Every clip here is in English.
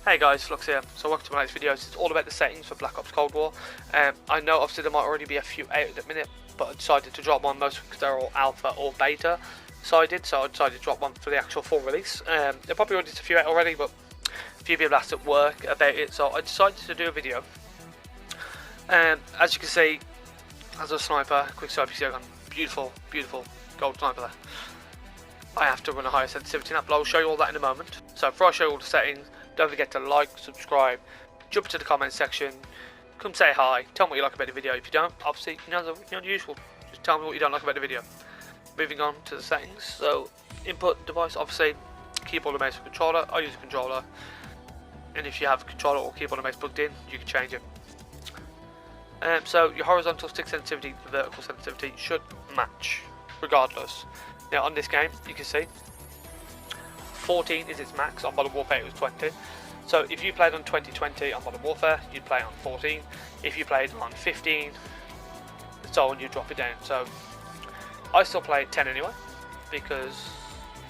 Hey guys, Flux here. So welcome to my next video. It's all about the settings for Black Ops Cold War. I know obviously there might already be a few out at the minute, but I decided to drop one most because they're all alpha or beta sided, so I decided to drop one for the actual full release. There probably already a few out already, but a few people asked at work about it, so I decided to do a video. As you can see, as a sniper, quick sniper, you see I've got a beautiful, beautiful gold sniper there. I have to run a higher sensitivity now, but I'll show you all that in a moment. So before I show you all the settings, don't forget to like, subscribe, jump into the comment section, come say hi, tell me what you like about the video. If you don't, obviously, you know the usual, just tell me what you don't like about the video. Moving on to the settings, so input device, obviously, keyboard and mouse and controller. I use a controller, and if you have a controller or keyboard and mouse plugged in, you can change it. So your horizontal stick sensitivity, the vertical sensitivity should match, regardless. Now on this game, you can see 14 is its max. On Modern Warfare it was 20. So if you played on 2020 on Modern Warfare, you'd play on 14. If you played on 15, so on, you drop it down. So I still play at 10 anyway, because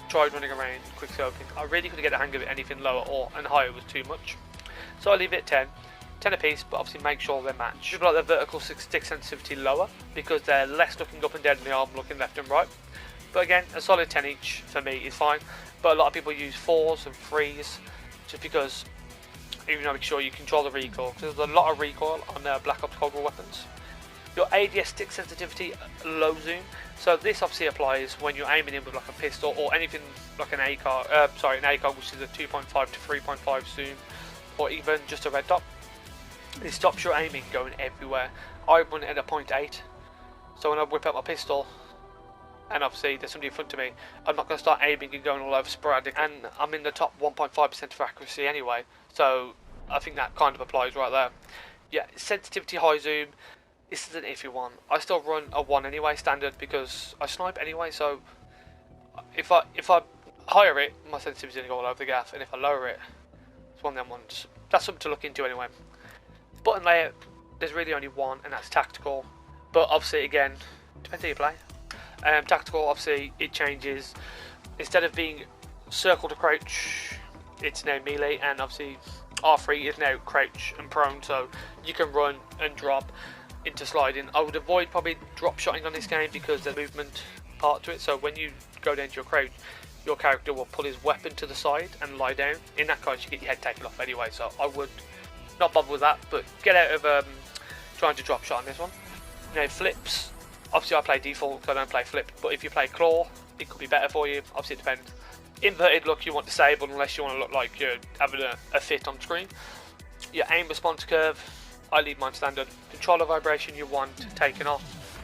I tried running around quick scoping. I really couldn't get the hang of it. Anything lower or and higher was too much. So I leave it at 10 a piece, but obviously make sure they match. People like their vertical stick sensitivity lower because they're less looking up and down in the arm, looking left and right. But again, a solid 10 each for me is fine. But a lot of people use 4s and 3s just because even though make sure you control the recoil. There's a lot of recoil on Black Ops Cold War weapons. Your ADS stick sensitivity, low zoom. So this obviously applies when you're aiming in with like a pistol or anything like an ACOG, an ACOG which is a 2.5 to 3.5 zoom, or even just a red dot. It stops your aiming going everywhere. I run it at a 0.8, so when I whip out my pistol and obviously there's somebody in front of me, I'm not going to start aiming and going all over sporadic, and I'm in the top 1.5% for accuracy anyway, so I think that kind of applies right there. Yeah, sensitivity high zoom, this is an iffy one. I still run a 1 anyway, standard, because I snipe anyway, so if I higher it, my sensitivity is going to go all over the gaff, and if I lower it, it's one of them ones. That's something to look into anyway. Button layout, there's really only one, and that's tactical, but obviously again, depends how you play. Tactical, obviously it changes. Instead of being circle to crouch, it's now melee, and obviously R3 is now crouch and prone, so you can run and drop into sliding. I would avoid probably drop shotting on this game because there's a movement part to it, so when you go down to your crouch, your character will pull his weapon to the side and lie down. In that case you get your head taken off anyway, so I would not bother with that, but get out of trying to drop shot on this one. Now flips, obviously I play default because I don't play flip, but if you play claw it could be better for you, obviously it depends. Inverted look you want disabled unless you want to look like you're having a fit on screen. Your aim response curve, I leave mine standard. Controller vibration you want taken off,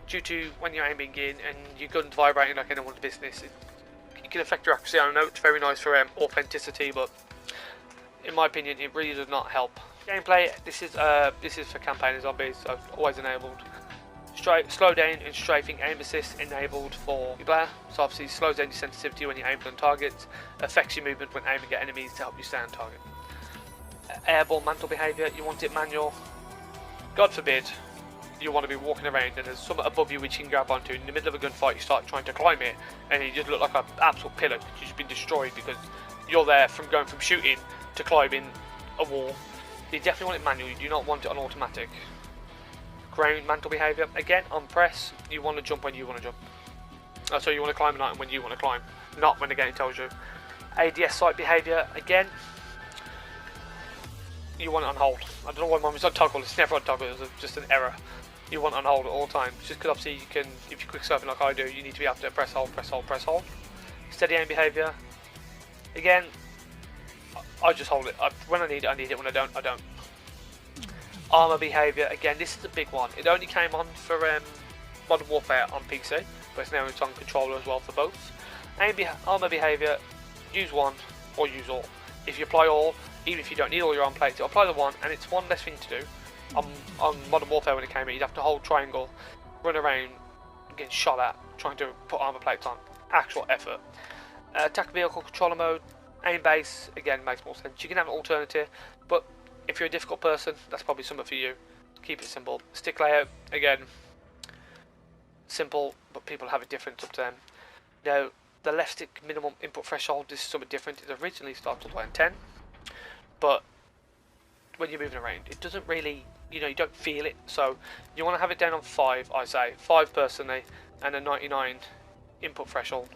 due to when you're aiming in and your gun's vibrating like anyone's business, it can affect your accuracy. I know it's very nice for authenticity, but in my opinion it really does not help. Gameplay, this is for campaign and zombies, so always enabled. Slow down and strafing aim assist enabled for your player, so obviously slows down your sensitivity when you're aiming on targets, affects your movement when aiming at enemies to help you stay on target. Airborne mantle behaviour, you want it manual. God forbid you want to be walking around and there's something above you which you can grab onto. In the middle of a gunfight you start trying to climb it and you just look like an absolute pillar because you've just been destroyed because you're there from going from shooting to climbing a wall. You definitely want it manual, you do not want it on automatic. Ground mantle behaviour, again on press, you want to jump when you want to jump. So you want to climb an item when you want to climb, not when the game tells you. ADS sight behaviour, again, you want it on hold. I don't know why mine was on toggle, it's never on toggle, it's just an error. You want it on hold at all times, just because obviously you can, if you quick surfing like I do, you need to be able to press hold, press hold, press hold. Steady aim behaviour, again, I just hold it. When I need it, when I don't, I don't. Armour behaviour, again this is a big one. It only came on for Modern Warfare on PC, but it's now on controller as well for both. Armour behaviour, use one or use all. If you apply all, even if you don't need all your armor plates, you'll apply the one and it's one less thing to do. On Modern Warfare when it came in, you'd have to hold triangle, run around, get shot at, trying to put armour plates on. Actual effort. Attack vehicle controller mode, aim base, again makes more sense. You can have an alternative, but if you're a difficult person, that's probably something for you. Keep it simple. Stick layout, again, simple, but people have a difference up to them. Now, the left stick minimum input threshold, this is something different. It originally started on 10. but when you're moving around, it doesn't really, you know, you don't feel it. So you want to have it down on 5, I say 5 personally, and a 99 input threshold.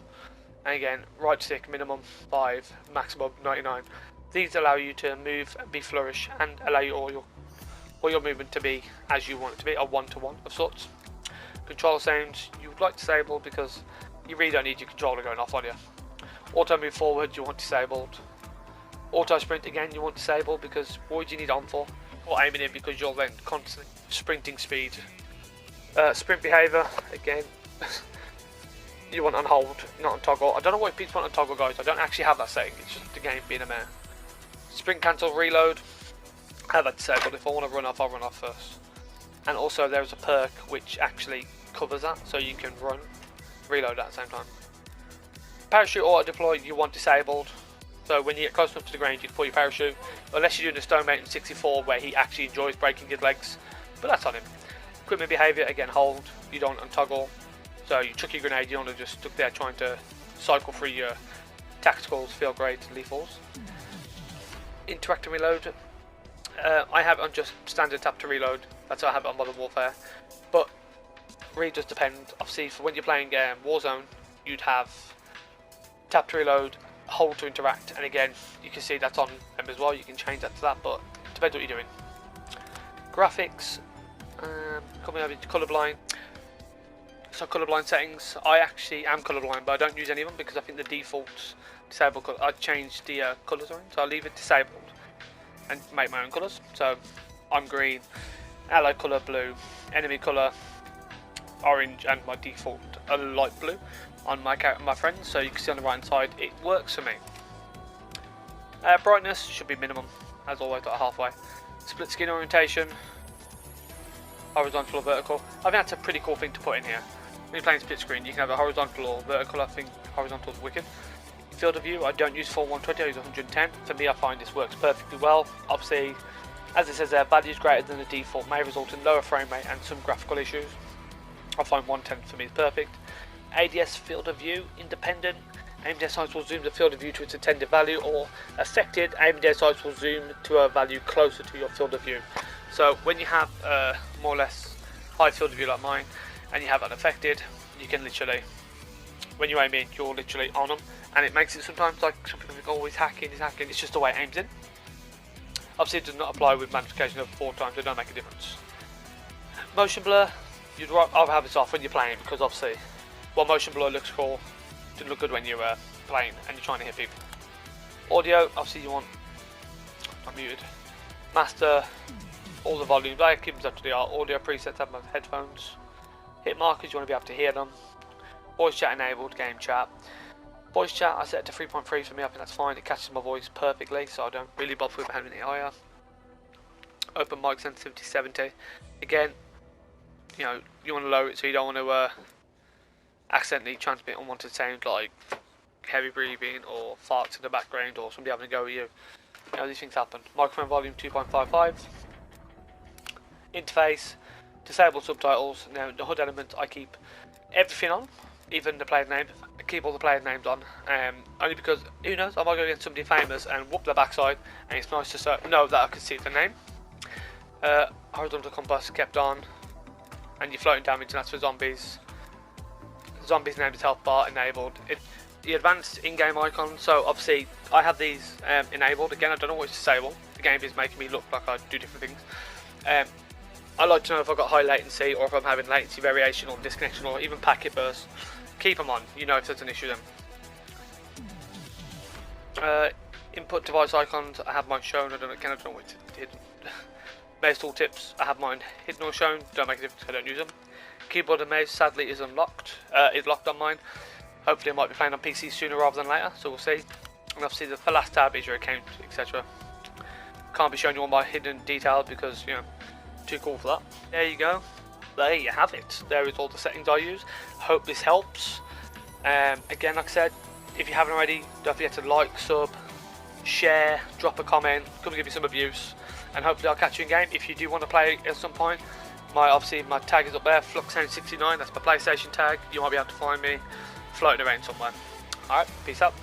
And again, right stick minimum 5, maximum 99. These allow you to move and be flourish, and allow you all your movement to be as you want it to be, a one-to-one of sorts. Control sounds you would like disabled because you really don't need your controller going off on you. Auto move forward you want disabled. Auto sprint again you want disabled because what do you need on for? Or aiming in because you're then constantly sprinting speed. Sprint behaviour again you want on hold, not on toggle. I don't know why people want on toggle, guys. I don't actually have that setting. It's just the game being a mare. Sprint cancel reload. I have that disabled. If I want to run off, I'll run off first. And also there's a perk which actually covers that, so you can run, reload at the same time. Parachute auto deploy you want disabled. So when you get close enough to the ground, you deploy your parachute. Unless you're doing a Stone Mountain 64 where he actually enjoys breaking his legs, but that's on him. Equipment behaviour again hold. You don't untoggle. So you chuck your grenade. You don't want to just stuck there trying to cycle through your tacticals, field grades, and lethals. Interactive reload. I have it on just standard tap to reload. That's how I have it on Modern Warfare. But really does depend. Obviously, for when you're playing Warzone, you'd have tap to reload, hold to interact, and again, you can see that's on them as well. You can change that to that, but it depends what you're doing. Graphics. Coming over to colourblind. So colourblind settings. I actually am colourblind, but I don't use any of them because I think the default disabled colour. I changed the colours around, so I'll leave it disabled and make my own colours. So I'm green, allied colour blue, enemy colour orange, and my default a light blue on my friends. So you can see on the right hand side it works for me. Brightness should be minimum as always, like halfway. Split screen orientation, horizontal or vertical. I think that's a pretty cool thing to put in here. When you're playing split screen, you can have a horizontal or vertical. I think horizontal is wicked. Field of view, I don't use full 120, I use 110. For me, I find this works perfectly well. Obviously, as it says there, values greater than the default may result in lower frame rate and some graphical issues. I find 110 for me is perfect. ADS field of view, independent. Aimed dead sights will zoom the field of view to its intended value, or affected, aimed dead sights will zoom to a value closer to your field of view. So when you have more or less high field of view like mine, and you have unaffected, you can literally, when you aim in, you're literally on them, and it makes it sometimes like some people think, oh, he's hacking, it's just the way it aims in. Obviously it does not apply with magnification over 4 times, it don't make a difference. Motion blur, you'd rather have this off when you're playing, because obviously, while motion blur looks cool, it doesn't look good when you're playing and you're trying to hit people. Audio, obviously you want, I'm muted, master, all the volumes, I keep them up to the audio presets, have my headphones. Hit markers, you want to be able to hear them. Voice chat enabled, game chat. Voice chat, I set it to 3.3 for me, I think that's fine, it catches my voice perfectly, so I don't really bother with having it higher. Open mic sensitivity 70. Again, you know, you want to lower it so you don't want to accidentally transmit unwanted sound like heavy breathing or farts in the background or somebody having a go at you. You know, these things happen. Microphone volume 2.55. Interface, disable subtitles. Now the HUD element I keep everything on, even the player name. I keep all the player names on, only because who knows, I might go against somebody famous and whoop their backside, and it's nice to know that I can see the name. Horizontal compass kept on, and your floating damage, and that's for zombies. Zombies named as health bar enabled. The advanced in-game icon, so obviously I have these enabled. Again, I don't know what it's disabled. The game is making me look like I do different things. I like to know if I've got high latency or if I'm having latency variation or disconnection or even packet burst. Keep them on, you know if there's an issue then. Input device icons, I have mine shown, I don't know what it's hidden. Mouse tooltips, I have mine hidden or shown, don't make a difference, I don't use them. Keyboard and mouse sadly is unlocked, is locked on mine. Hopefully I might be playing on PC sooner rather than later, so we'll see. And obviously the last tab is your account, etc. Can't be showing you all my hidden details because, you know, too cool for that. There you go. There you have it. There is all the settings I use. Hope this helps. Again, like I said, if you haven't already, don't forget to like, sub, share, drop a comment, come and give me some abuse, and hopefully I'll catch you in game. If you do want to play at some point, obviously my tag is up there, Fluxhound69, that's my PlayStation tag. You might be able to find me floating around somewhere. Alright, peace out.